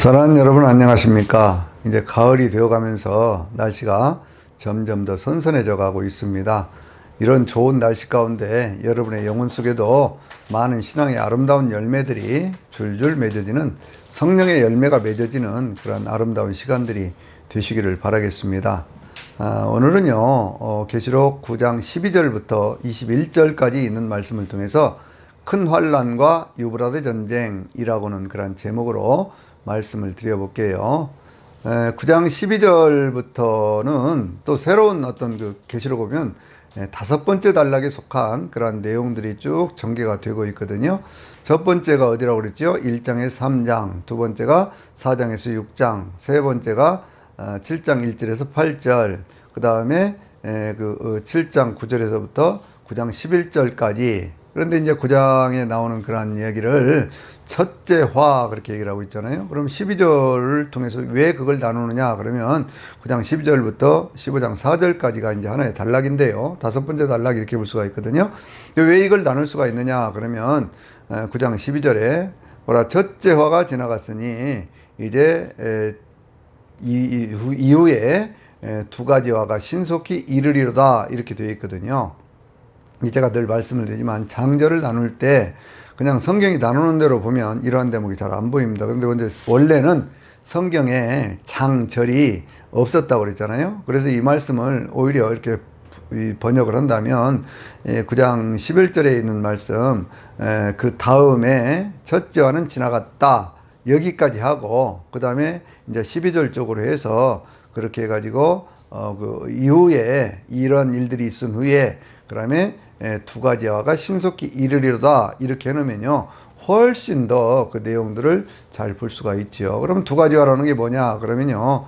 사랑하는 여러분 안녕하십니까. 이제 가을이 되어가면서 날씨가 점점 더 선선해져 가고 있습니다. 이런 좋은 날씨 가운데 여러분의 영혼 속에도 많은 신앙의 아름다운 열매들이 줄줄 맺어지는, 성령의 열매가 맺어지는 그런 아름다운 시간들이 되시기를 바라겠습니다. 오늘은요 계시록 9장 12절부터 21절까지 있는 말씀을 통해서 큰 환난과 유브라데 전쟁이라고는 그런 제목으로 말씀을 드려볼게요. 9장 12절부터는 또 새로운 어떤 그 계시록 보면 다섯 번째 단락에 속한 그런 내용들이 쭉 전개가 되고 있거든요. 첫 번째가 어디라고 그랬죠? 1장에서 3장, 두 번째가 4장에서 6장, 세 번째가 7장 1절에서 8절, 그 다음에 7장 9절에서부터 9장 11절까지. 그런데 이제 9장에 나오는 그런 이야기를 첫째화 그렇게 얘기를 하고 있잖아요. 그럼 12절을 통해서 왜 그걸 나누느냐 그러면 9장 12절부터 15장 4절까지가 이제 하나의 단락인데요. 다섯 번째 단락 이렇게 볼 수가 있거든요. 왜 이걸 나눌 수가 있느냐 그러면 9장 12절에 뭐라, 첫째화가 지나갔으니 이제 이후에 두 가지 화가 신속히 이르리로다 이렇게 되어 있거든요. 제가 늘 말씀을 드리지만 장절을 나눌 때 그냥 성경이 나누는 대로 보면 이러한 대목이 잘 안 보입니다. 그런데 원래는 성경에 장절이 없었다고 그랬잖아요. 그래서 이 말씀을 오히려 이렇게 번역을 한다면 9장 11절에 있는 말씀, 그 다음에 첫째와는 지나갔다 여기까지 하고, 그 다음에 이제 12절 쪽으로 해서 그렇게 해가지고 그 이후에 이런 일들이 있은 후에 그 다음에 두 가지 화가 신속히 이르리로다 이렇게 해놓으면요 훨씬 더 그 내용들을 잘 볼 수가 있죠. 그럼 두 가지 화라는 게 뭐냐 그러면요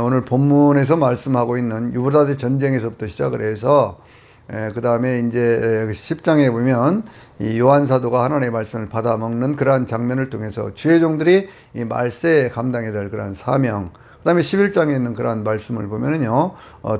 오늘 본문에서 말씀하고 있는 유브라데 전쟁에서부터 시작을 해서 그 다음에 이제 10장에 보면 이 요한 사도가 하나님의 말씀을 받아 먹는 그러한 장면을 통해서 주의 종들이 이 말세에 감당해야 될 그러한 사명, 그 다음에 11장에 있는 그러한 말씀을 보면은요,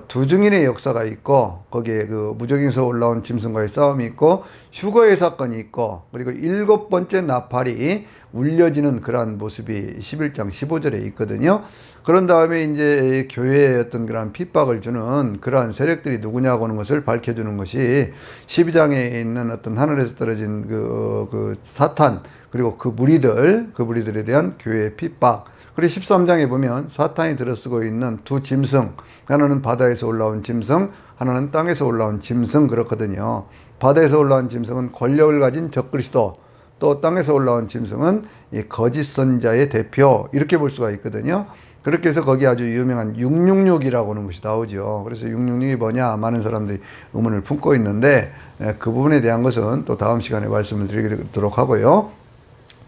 두 증인의 역사가 있고, 거기에 그 무적에서 올라온 짐승과의 싸움이 있고, 휴거의 사건이 있고, 그리고 일곱 번째 나팔이 울려지는 그러한 모습이 11장 15절에 있거든요. 그런 다음에 이제 교회에 어떤 그런 핍박을 주는 그러한 세력들이 누구냐고 하는 것을 밝혀주는 것이 12장에 있는 어떤 하늘에서 떨어진 그 사탄, 그리고 그 무리들에 대한 교회의 핍박. 그리고 13장에 보면 사탄이 들어쓰고 있는 두 짐승, 하나는 바다에서 올라온 짐승, 하나는 땅에서 올라온 짐승, 그렇거든요. 바다에서 올라온 짐승은 권력을 가진 적그리스도, 또 땅에서 올라온 짐승은 이 거짓 선자의 대표, 이렇게 볼 수가 있거든요. 그렇게 해서 거기 아주 유명한 666이라고 하는 것이 나오죠. 그래서 666이 뭐냐 많은 사람들이 의문을 품고 있는데 그 부분에 대한 것은 또 다음 시간에 말씀을 드리도록 하고요.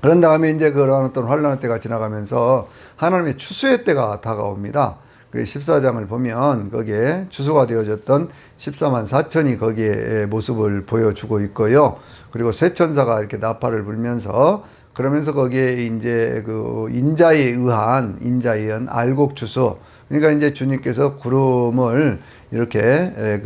그런 다음에 이제 그런 어떤 환란의 때가 지나가면서 하나님의 추수의 때가 다가옵니다. 그래서 14장을 보면 거기에 추수가 되어졌던 14만 4천이 거기에 모습을 보여주고 있고요. 그리고 새 천사가 이렇게 나팔을 불면서, 그러면서 거기에 이제 그 인자에 의한 알곡 추수, 그러니까 이제 주님께서 구름을 이렇게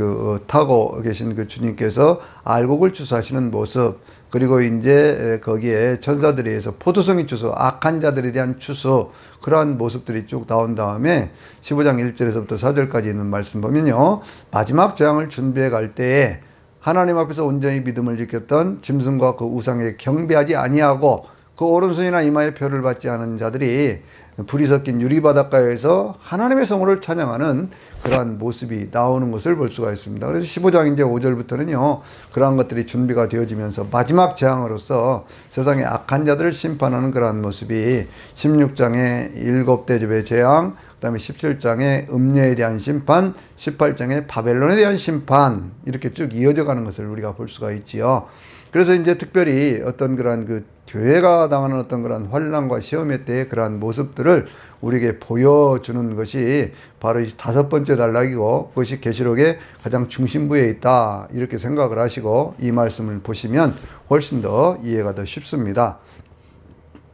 타고 계신 그 주님께서 알곡을 추수하시는 모습, 그리고 이제 거기에 천사들에 의해서 포도송이 추수, 악한 자들에 대한 추수, 그러한 모습들이 쭉 나온 다음에 15장 1절에서부터 4절까지 있는 말씀 보면요, 마지막 재앙을 준비해 갈 때에 하나님 앞에서 온전히 믿음을 지켰던 짐승과 그 우상에 경배하지 아니하고 그 오른손이나 이마에 표를 받지 않은 자들이 불이 섞인 유리바닷가에서 하나님의 성호를 찬양하는 그러한 모습이 나오는 것을 볼 수가 있습니다. 그래서 15장 이제 5절부터는요, 그러한 것들이 준비가 되어지면서 마지막 재앙으로서 세상의 악한 자들을 심판하는 그러한 모습이 16장의 일곱 대접의 재앙, 그 다음에 17장의 음녀에 대한 심판, 18장의 바벨론에 대한 심판, 이렇게 쭉 이어져 가는 것을 우리가 볼 수가 있지요. 그래서 이제 특별히 어떤 그러한 그 교회가 당하는 어떤 그런 환난과 시험의 때의 그러한 모습들을 우리에게 보여주는 것이 바로 이 다섯 번째 단락이고, 그것이 계시록의 가장 중심부에 있다 이렇게 생각을 하시고 이 말씀을 보시면 훨씬 더 이해가 더 쉽습니다.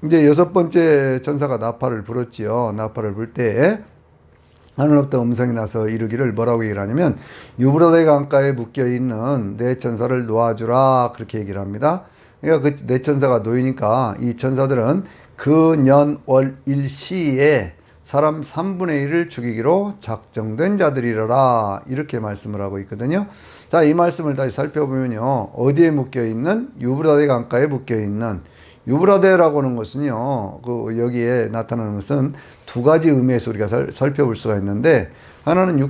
이제 여섯 번째 천사가 나팔을 불었지요. 나팔을 불 때에 하늘로부터 음성이 나서 이르기를, 뭐라고 얘기를 하냐면 유브라데 강가에 묶여있는 네 천사를 놓아주라 그렇게 얘기를 합니다. 그러니까 그 네 천사가 놓이니까 이 천사들은 그 년 월 일시에 사람 3분의 1을 죽이기로 작정된 자들이라라. 이렇게 말씀을 하고 있거든요. 자, 이 말씀을 다시 살펴보면요. 어디에 묶여 있는? 유브라데 강가에 묶여 있는, 유브라데라고 하는 것은요, 여기에 나타나는 것은 두 가지 의미에서 우리가 살펴볼 수가 있는데, 하나는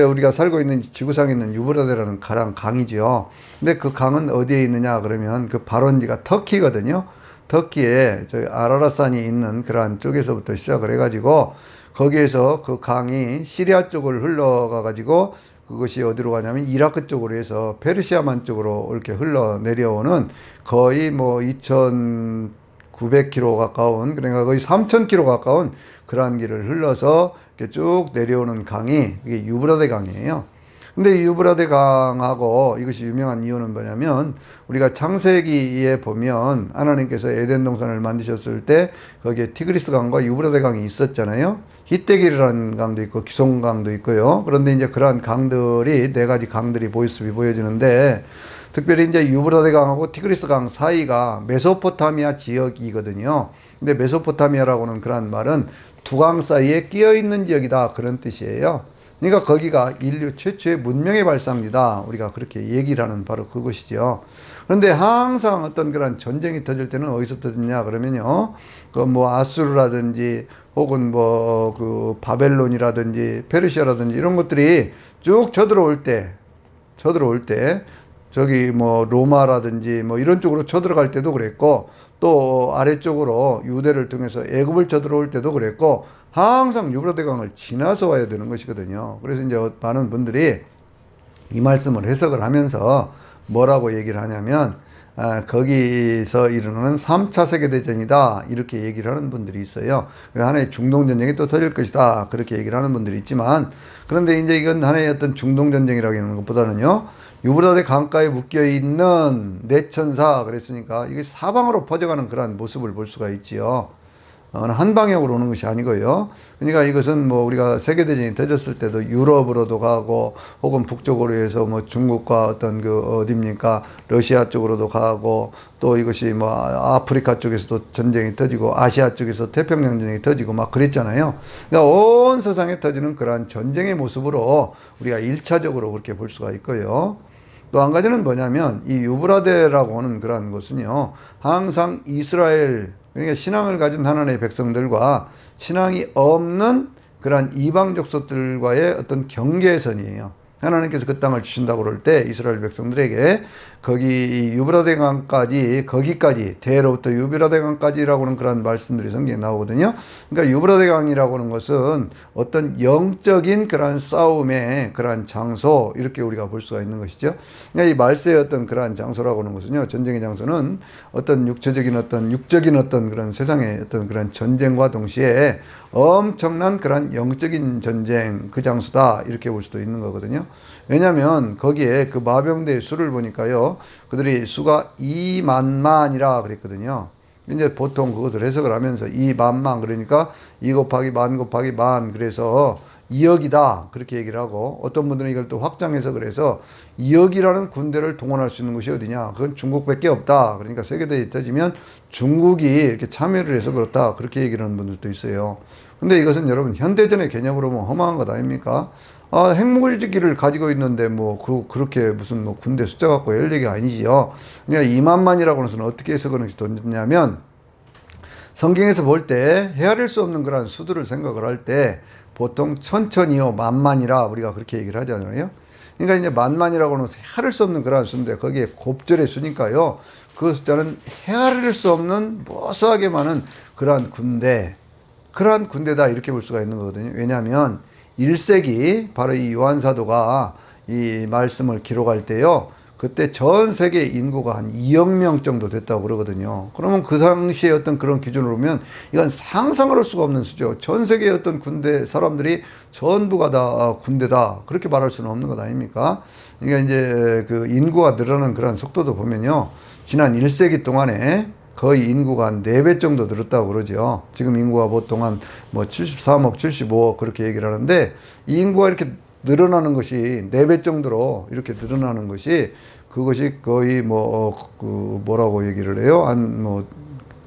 우리가 살고 있는 지구상에 있는 유브라데라는 강이죠. 근데 그 강은 어디에 있느냐 그러면 그 발원지가 터키거든요. 터키에 저희 아라라산이 있는 그러한 쪽에서부터 시작을 해가지고 거기에서 그 강이 시리아 쪽을 흘러가 가지고 그것이 어디로 가냐면 이라크 쪽으로 해서 페르시아만 쪽으로 이렇게 흘러 내려오는 거의 뭐 2,900km 가까운, 그러니까 거의 3,000km 가까운 그러한 길을 흘러서 이렇게 쭉 내려오는 강이 이게 유브라데 강이에요. 근데 이 유브라데 강하고 이것이 유명한 이유는 뭐냐면 우리가 창세기에 보면 하나님께서 에덴 동산을 만드셨을 때 거기에 티그리스 강과 유브라데 강이 있었잖아요. 히데길이라는 강도 있고 기송강도 있고요. 그런데 이제 그러한 강들이 네 가지 강들이 모습이 보여지는데 특별히 이제 유브라데 강하고 티그리스 강 사이가 메소포타미아 지역이거든요. 근데 메소포타미아라고는 그런 말은 두 강 사이에 끼어 있는 지역이다, 그런 뜻이에요. 그러니까 거기가 인류 최초의 문명의 발상지다, 우리가 그렇게 얘기를 하는 바로 그것이죠. 그런데 항상 어떤 그런 전쟁이 터질 때는 어디서 터지냐 그러면요, 그 뭐 아수르라든지 혹은 뭐 그 바벨론이라든지 페르시아라든지 이런 것들이 쭉 쳐들어올 때 저기 뭐 로마라든지 뭐 이런 쪽으로 쳐들어갈 때도 그랬고, 또 아래쪽으로 유대를 통해서 애굽을 쳐들어올 때도 그랬고, 항상 유브라데 강을 지나서 와야 되는 것이거든요. 그래서 이제 많은 분들이 이 말씀을 해석을 하면서 뭐라고 얘기를 하냐면, 거기서 일어나는 3차 세계대전이다, 이렇게 얘기를 하는 분들이 있어요. 하나의 중동전쟁이 또 터질 것이다, 그렇게 얘기를 하는 분들이 있지만, 그런데 이제 이건 하나의 어떤 중동전쟁이라고 하는 것보다는요, 유브라데 강가에 묶여 있는 내천사 그랬으니까 이게 사방으로 퍼져가는 그러한 모습을 볼 수가 있지요. 한 방향으로 오는 것이 아니고요. 그러니까 이것은 뭐 우리가 세계대전이 터졌을 때도 유럽으로도 가고 혹은 북쪽으로 해서 뭐 중국과 어떤 그 어딥니까 러시아 쪽으로도 가고, 또 이것이 뭐 아프리카 쪽에서도 전쟁이 터지고 아시아 쪽에서 태평양 전쟁이 터지고 막 그랬잖아요. 그러니까 온 세상에 터지는 그러한 전쟁의 모습으로 우리가 일차적으로 그렇게 볼 수가 있고요. 또 한 가지는 뭐냐면 이 유브라데라고 하는 그러한 것은요, 항상 이스라엘, 그러니까 신앙을 가진 하나님의 백성들과 신앙이 없는 그러한 이방 족속들과의 어떤 경계선이에요. 하나님께서 그 땅을 주신다고 그럴 때 이스라엘 백성들에게 거기 유브라데 강까지, 거기까지 대로부터 유브라데 강까지라고는 그런 말씀들이 성경에 나오거든요. 그러니까 유브라데 강이라고 하는 것은 어떤 영적인 그러한 싸움의 그러한 장소, 이렇게 우리가 볼 수가 있는 것이죠. 그러니까 이 말세의 어떤 그러한 장소라고 하는 것은요, 전쟁의 장소는 어떤 육적인 어떤 그런 세상의 어떤 그런 전쟁과 동시에 엄청난 그런 영적인 전쟁 그 장소다, 이렇게 볼 수도 있는 거거든요. 왜냐하면 거기에 그 마병대의 수를 보니까요, 그들이 수가 2만만이라 그랬거든요. 이제 보통 그것을 해석을 하면서 2만만 그러니까 2 곱하기 만 곱하기 만, 그래서 2억이다, 그렇게 얘기를 하고, 어떤 분들은 이걸 또 확장해서 그래서 2억이라는 군대를 동원할 수 있는 곳이 어디냐, 그건 중국밖에 없다, 그러니까 세계대전이 터지면 중국이 이렇게 참여를 해서 그렇다, 그렇게 얘기를 하는 분들도 있어요. 근데 이것은 여러분 현대전의 개념으로 보면 험한 것 아닙니까? 핵무기를 가지고 있는데 뭐 그렇게 무슨 뭐 군대 숫자 갖고 할 얘기가 아니지요. 그러니까 2만만이라고 하는 수는 어떻게 해석을 던졌냐면, 성경에서 볼 때 헤아릴 수 없는 그런 수들을 생각을 할 때 보통 천천히요 만만이라 우리가 그렇게 얘기를 하잖아요. 그러니까 이제 만만이라고 하는 헤아릴 수 없는 그런 수인데 거기에 곱절의 수니까요, 그 숫자는 헤아릴 수 없는 무수하게 많은 그러한 군대, 그러한 군대다, 이렇게 볼 수가 있는 거거든요. 왜냐하면 1세기 바로 이 요한 사도가 이 말씀을 기록할 때요, 그때 전 세계 인구가 한 2억 명 정도 됐다고 그러거든요. 그러면 그 당시에 어떤 그런 기준으로 보면 이건 상상을 할 수가 없는 수죠. 전 세계의 어떤 군대 사람들이 전부가 다 군대다, 그렇게 말할 수는 없는 것 아닙니까? 그러니까 이제 그 인구가 늘어나는 그런 속도도 보면요, 지난 1세기 동안에 거의 인구가 한 4배 정도 늘었다고 그러죠. 지금 인구가 보통 한 뭐 73억, 75억 그렇게 얘기를 하는데, 이 인구가 이렇게 늘어나는 것이 4배 정도로 이렇게 늘어나는 것이, 그것이 거의 뭐, 뭐라고 얘기를 해요? 한 뭐,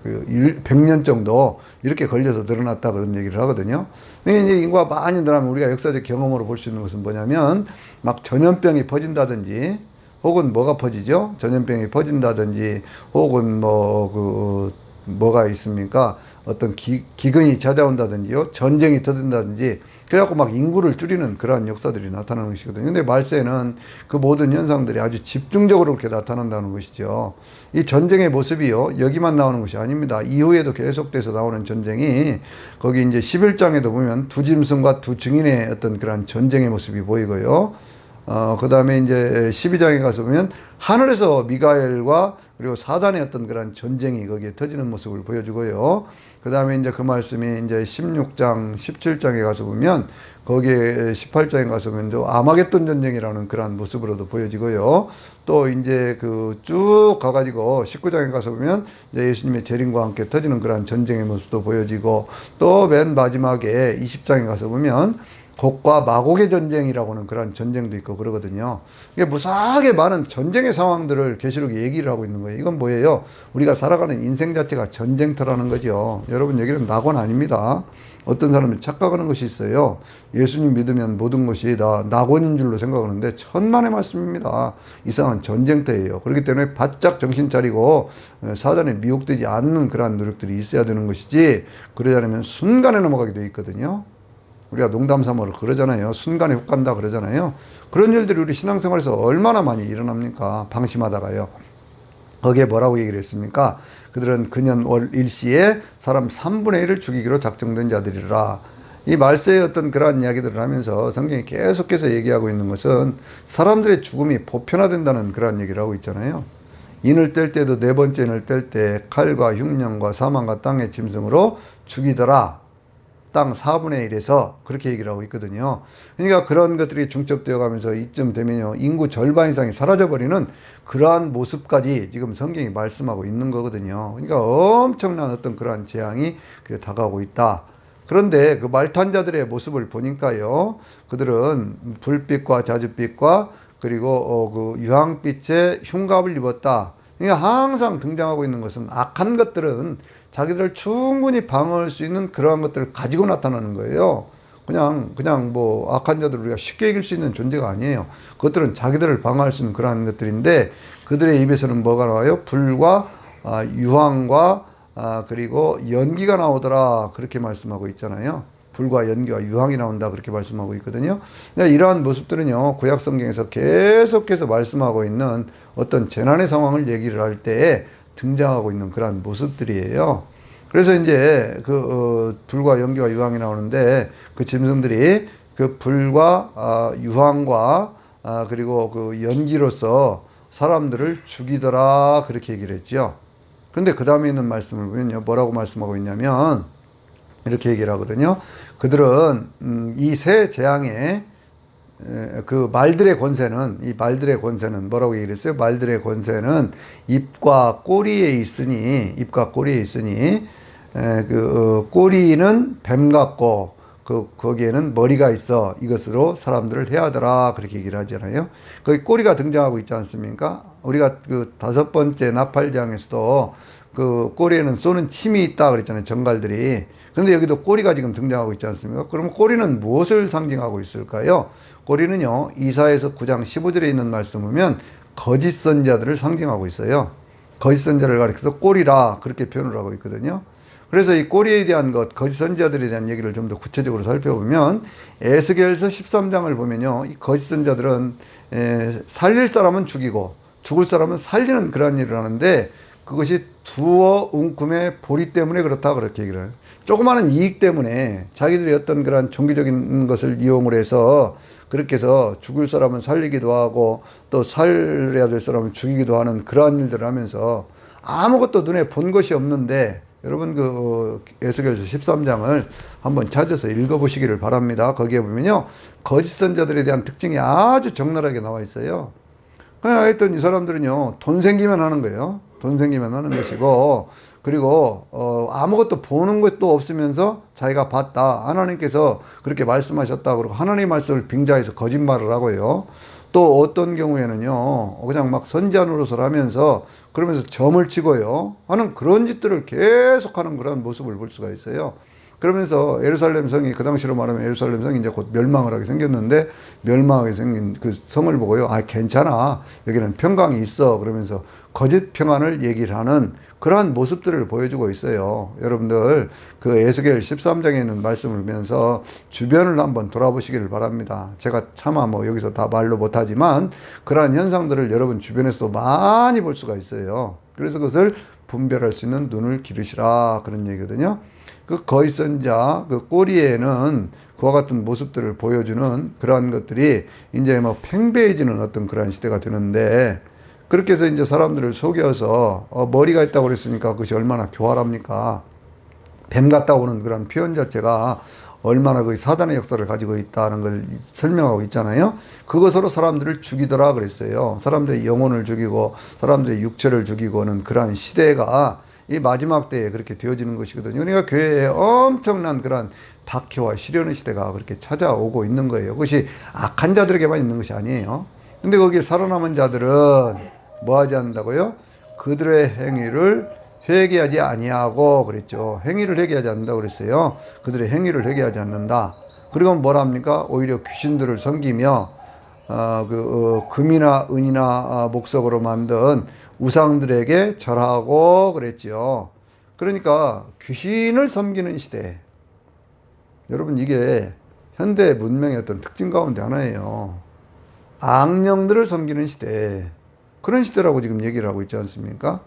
그 100년 정도 이렇게 걸려서 늘어났다 그런 얘기를 하거든요. 이제 인구가 많이 늘어나면 우리가 역사적 경험으로 볼 수 있는 것은 뭐냐면 막 전염병이 퍼진다든지 혹은 뭐가 퍼지죠? 전염병이 퍼진다든지 혹은 뭐가 있습니까? 어떤 기근이 찾아온다든지요. 전쟁이 터진다든지 그래갖고 막 인구를 줄이는 그러한 역사들이 나타나는 것이거든요. 근데 말세는 그 모든 현상들이 아주 집중적으로 그렇게 나타난다는 것이죠. 이 전쟁의 모습이요. 여기만 나오는 것이 아닙니다. 이후에도 계속돼서 나오는 전쟁이 거기 이제 11장에도 보면 두 짐승과 두 증인의 어떤 그런 전쟁의 모습이 보이고요. 그 다음에 이제 12장에 가서 보면 하늘에서 미가엘과 그리고 사단의 어떤 그런 전쟁이 거기에 터지는 모습을 보여주고요. 그 다음에 이제 그 말씀이 이제 16장, 17장에 가서 보면 거기에 18장에 가서 보면 또 아마겟돈 전쟁이라는 그러한 모습으로도 보여지고요. 또 이제 그 쭉 가가지고 19장에 가서 보면 이제 예수님의 재림과 함께 터지는 그러한 전쟁의 모습도 보여지고 또 맨 마지막에 20장에 가서 보면 곡과 마곡의 전쟁이라고는 그런 전쟁도 있고 그러거든요. 이게 무수하게 많은 전쟁의 상황들을 계시록이 얘기를 하고 있는 거예요. 이건 뭐예요? 우리가 살아가는 인생 자체가 전쟁터라는 거죠. 여러분 여기는 낙원 아닙니다. 어떤 사람이 착각하는 것이 있어요. 예수님 믿으면 모든 것이 다 낙원인 줄로 생각하는데 천만의 말씀입니다. 이상한 전쟁터예요. 그렇기 때문에 바짝 정신 차리고 사단에 미혹되지 않는 그러한 노력들이 있어야 되는 것이지 그러지 않으면 순간에 넘어가게 돼 있거든요. 우리가 농담삼아로 그러잖아요. 순간에 훅 간다 그러잖아요. 그런 일들이 우리 신앙생활에서 얼마나 많이 일어납니까? 방심하다가요. 거기에 뭐라고 얘기를 했습니까? 그들은 근년 월 일시에 사람 3분의 1을 죽이기로 작정된 자들이라. 이 말세의 어떤 그러한 이야기들을 하면서 성경이 계속해서 얘기하고 있는 것은 사람들의 죽음이 보편화된다는 그러한 얘기를 하고 있잖아요. 인을 뗄 때도 네 번째 인을 뗄 때 칼과 흉년과 사망과 땅의 짐승으로 죽이더라. 땅 4분의 1에서 그렇게 얘기를 하고 있거든요. 그러니까 그런 것들이 중첩되어 가면서 이쯤 되면요. 인구 절반 이상이 사라져버리는 그러한 모습까지 지금 성경이 말씀하고 있는 거거든요. 그러니까 엄청난 어떤 그러한 재앙이 다가오고 있다. 그런데 그 말탄자들의 모습을 보니까요. 그들은 불빛과 자줏빛과 그리고 그 유황빛의 흉갑을 입었다. 그러니까 항상 등장하고 있는 것은 악한 것들은 자기들을 충분히 방어할 수 있는 그러한 것들을 가지고 나타나는 거예요. 그냥 뭐 악한 자들 우리가 쉽게 이길 수 있는 존재가 아니에요. 그것들은 자기들을 방어할 수 있는 그러한 것들인데 그들의 입에서는 뭐가 나와요? 불과 유황과 그리고 연기가 나오더라 그렇게 말씀하고 있잖아요. 불과 연기와 유황이 나온다 그렇게 말씀하고 있거든요. 이러한 모습들은요 구약 성경에서 계속해서 말씀하고 있는 어떤 재난의 상황을 얘기를 할 때에 등장하고 있는 그러한 모습들이에요. 그래서 이제 불과 연기와 유황이 나오는데 그 짐승들이 그 불과 유황과 그리고 그 연기로서 사람들을 죽이더라 그렇게 얘기를 했죠. 그런데 그 다음에 있는 말씀을 보면요 뭐라고 말씀하고 있냐면 이렇게 얘기를 하거든요. 그들은 이 새 재앙에 그 말들의 권세는 이 말들의 권세는 뭐라고 얘기를 했어요? 말들의 권세는 입과 꼬리에 있으니 꼬리는 뱀 같고 거기에는 머리가 있어 이것으로 사람들을 해하더라 그렇게 얘기를 하잖아요. 거기 꼬리가 등장하고 있지 않습니까? 우리가 그 5번째 나팔장에서도 그 꼬리에는 쏘는 침이 있다 그랬잖아요. 정갈들이. 그런데 여기도 꼬리가 지금 등장하고 있지 않습니까? 그러면 꼬리는 무엇을 상징하고 있을까요? 꼬리는요, 이사야서 9장 15절에 있는 말씀 보면 거짓 선자들을 상징하고 있어요. 거짓 선자를 가리켜서 꼬리라 그렇게 표현을 하고 있거든요. 그래서 이 꼬리에 대한 것, 거짓 선자들에 대한 얘기를 좀 더 구체적으로 살펴보면 에스겔서 13장을 보면요, 이 거짓 선자들은 살릴 사람은 죽이고 죽을 사람은 살리는 그런 일을 하는데 그것이 두어 웅큼의 보리 때문에 그렇다 그렇게 얘기를 해요. 조그마한 이익 때문에 자기들이 어떤 그런 종교적인 것을 이용을 해서 그렇게 해서 죽을 사람은 살리기도 하고 또 살려야 될 사람은 죽이기도 하는 그러한 일들을 하면서 아무것도 눈에 본 것이 없는데 여러분 그 에스겔서 13장을 한번 찾아서 읽어보시기를 바랍니다. 거기에 보면요 거짓 선자들에 대한 특징이 아주 적나라하게 나와 있어요. 그냥 하여튼 이 사람들은요 돈 생기면 하는 거예요. 돈 생기면 하는 것이고 그리고 아무것도 보는 것도 없으면서 자기가 봤다. 하나님께서 그렇게 말씀하셨다. 그러고 하나님의 말씀을 빙자해서 거짓말을 하고요. 또 어떤 경우에는요. 그냥 막 선지자 노릇을 하면서 그러면서 점을 치고요 하는 그런 짓들을 계속하는 그런 모습을 볼 수가 있어요. 그러면서 예루살렘 성이 그 당시로 말하면 예루살렘 성이 이제 곧 멸망을 하게 생겼는데, 멸망하게 생긴 그 성을 보고요, 아 괜찮아, 여기는 평강이 있어, 그러면서 거짓 평안을 얘기를 하는 그러한 모습들을 보여주고 있어요. 여러분들 그 에스겔 13장에 있는 말씀을 보면서 주변을 한번 돌아보시기를 바랍니다. 제가 차마 뭐 여기서 다 말로 못하지만 그러한 현상들을 여러분 주변에서도 많이 볼 수가 있어요. 그래서 그것을 분별할 수 있는 눈을 기르시라, 그런 얘기거든요. 그 거의 선자 그 꼬리에는 그와 같은 모습들을 보여주는 그러한 것들이 이제 뭐 팽배해지는 어떤 그러한 시대가 되는데, 그렇게 해서 이제 사람들을 속여서 머리가 있다고 그랬으니까 그것이 얼마나 교활합니까? 뱀 같다 오는 그런 표현 자체가 얼마나 그 사단의 역사를 가지고 있다는 걸 설명하고 있잖아요. 그것으로 사람들을 죽이더라 그랬어요. 사람들의 영혼을 죽이고 사람들의 육체를 죽이고는 그러한 시대가 이 마지막 때에 그렇게 되어지는 것이거든요. 그러니까 교회에 엄청난 그런 박해와 시련의 시대가 그렇게 찾아오고 있는 거예요. 그것이 악한 자들에게만 있는 것이 아니에요. 근데 거기에 살아남은 자들은 뭐 하지 않는다고요? 그들의 행위를 회개하지 아니하고 그랬죠. 행위를 회개하지 않는다고 그랬어요. 그들의 행위를 회개하지 않는다. 그리고 뭐랍니까? 오히려 귀신들을 섬기며 금이나 은이나 목석으로 만든 우상들에게 절하고 그랬죠. 그러니까 귀신을 섬기는 시대. 여러분 이게 현대 문명의 어떤 특징 가운데 하나예요. 악령들을 섬기는 시대. 그런 시대라고 지금 얘기를 하고 있지 않습니까?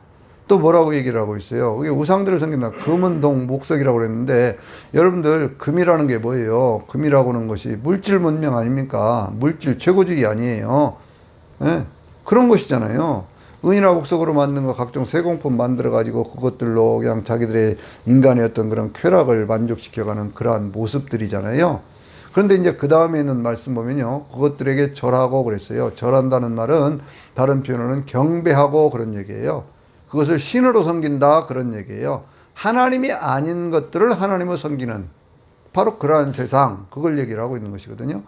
또 뭐라고 얘기를 하고 있어요? 그게 우상들을 섬긴다. 금은 동, 목석이라고 그랬는데, 여러분들 금이라는 게 뭐예요? 금이라고 하는 것이 물질 문명 아닙니까? 물질 최고질이 아니에요. 예? 그런 것이잖아요. 은이나 목석으로 만든 거 각종 세공품 만들어가지고 그것들로 그냥 자기들의 인간의 어떤 그런 쾌락을 만족시켜가는 그러한 모습들이잖아요. 그런데 이제 그 다음에 있는 말씀 보면요, 그것들에게 절하고 그랬어요. 절한다는 말은 다른 표현으로는 경배하고 그런 얘기예요. 그것을 신으로 섬긴다 그런 얘기예요. 하나님이 아닌 것들을 하나님으로 섬기는 바로 그러한 세상, 그걸 얘기를 하고 있는 것이거든요.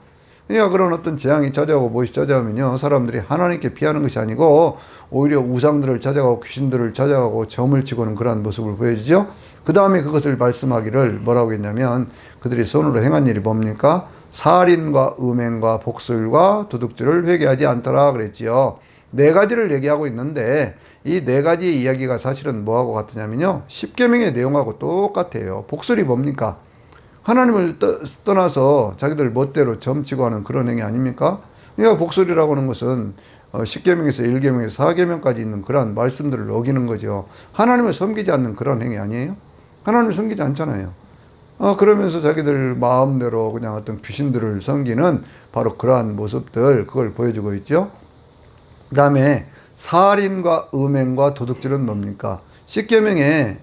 그러니까 그런 어떤 재앙이 찾아오고 무엇이 찾아오면요, 사람들이 하나님께 피하는 것이 아니고 오히려 우상들을 찾아가고 귀신들을 찾아가고 점을 치고는 그러한 모습을 보여주죠. 그 다음에 그것을 말씀하기를 뭐라고 했냐면, 그들이 손으로 행한 일이 뭡니까? 살인과 음행과 복술과 도둑질을 회개하지 않더라 그랬지요. 네 가지를 얘기하고 있는데, 이 네 가지 이야기가 사실은 뭐하고 같으냐면요, 십계명의 내용하고 똑같아요. 복술이 뭡니까? 하나님을 떠나서 자기들 멋대로 점치고 하는 그런 행위 아닙니까? 그러니까 복술이라고 하는 것은 십계명에서 일계명에서 사계명까지 있는 그러한 말씀들을 어기는 거죠. 하나님을 섬기지 않는 그런 행위 아니에요? 하나님을 섬기지 않잖아요. 그러면서 자기들 마음대로 그냥 어떤 귀신들을 섬기는 바로 그러한 모습들, 그걸 보여주고 있죠. 그 다음에 살인과 음행과 도둑질은 뭡니까? 십계명의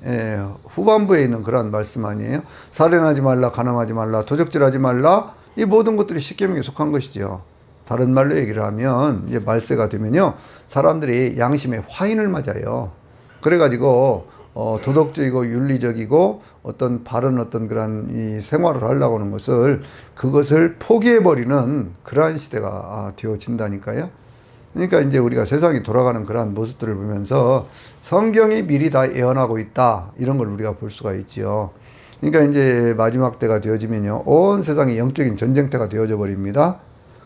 후반부에 있는 그런 말씀 아니에요? 살인하지 말라, 간음하지 말라, 도둑질하지 말라, 이 모든 것들이 십계명에 속한 것이죠. 다른 말로 얘기를 하면 이제 말세가 되면요, 사람들이 양심의 화인을 맞아요. 그래가지고 도덕적이고 윤리적이고 어떤 바른 어떤 그런 이 생활을 하려고 하는 것을, 그것을 포기해버리는 그러한 시대가 되어진다니까요. 그러니까 이제 우리가 세상이 돌아가는 그러한 모습들을 보면서 성경이 미리 다 예언하고 있다, 이런 걸 우리가 볼 수가 있지요. 그러니까 이제 마지막 때가 되어지면요, 온 세상이 영적인 전쟁터가 되어져 버립니다.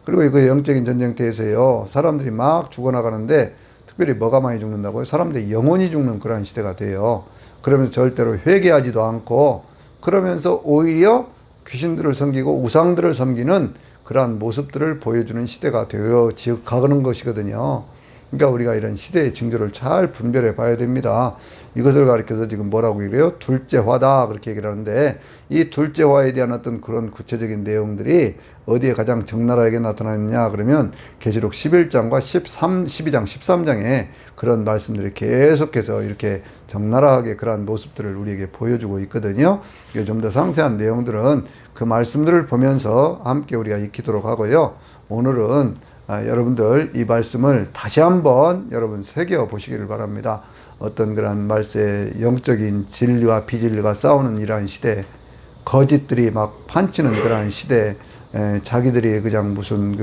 그리고 그 영적인 전쟁터에서요, 사람들이 막 죽어나가는데, 특별히 뭐가 많이 죽는다고요? 사람들이 영혼이 죽는 그러한 시대가 돼요. 그러면서 절대로 회개하지도 않고, 그러면서 오히려 귀신들을 섬기고 우상들을 섬기는 그러한 모습들을 보여주는 시대가 되어 가는 것이거든요. 그러니까 우리가 이런 시대의 징조를 잘 분별해 봐야 됩니다. 이것을 가리켜서 지금 뭐라고 얘기해요? 둘째화다, 그렇게 얘기를 하는데, 이 둘째화에 대한 어떤 그런 구체적인 내용들이 어디에 가장 적나라하게 나타나느냐 그러면 계시록 11장과 12장 13장에 그런 말씀들이 계속해서 이렇게 적나라하게 그러한 모습들을 우리에게 보여주고 있거든요. 좀 더 상세한 내용들은 그 말씀들을 보면서 함께 우리가 익히도록 하고요. 오늘은 여러분들 이 말씀을 다시 한번 여러분 새겨 보시기를 바랍니다. 어떤 그런 말세의 영적인 진리와 비진리가 싸우는 이러한 시대, 거짓들이 막 판치는 그러한 시대, 자기들이 그냥 무슨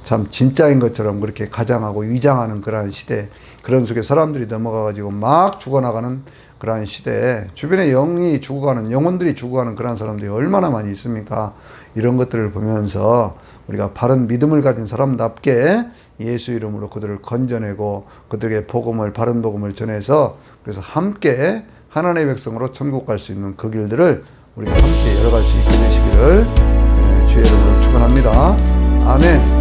참 진짜인 것처럼 그렇게 가장하고 위장하는 그러한 시대, 그런 속에 사람들이 넘어가가지고 막 죽어나가는 그러한 시대에 주변에 영이 죽어가는, 영혼들이 죽어가는 그런 사람들이 얼마나 많이 있습니까? 이런 것들을 보면서 우리가 바른 믿음을 가진 사람답게 예수 이름으로 그들을 건져내고 그들에게 복음을, 바른 복음을 전해서 그래서 함께 하나님의 백성으로 천국 갈 수 있는 그 길들을 우리가 함께 열어갈 수 있게 되시기를 주의 이름으로 축원합니다. 아멘.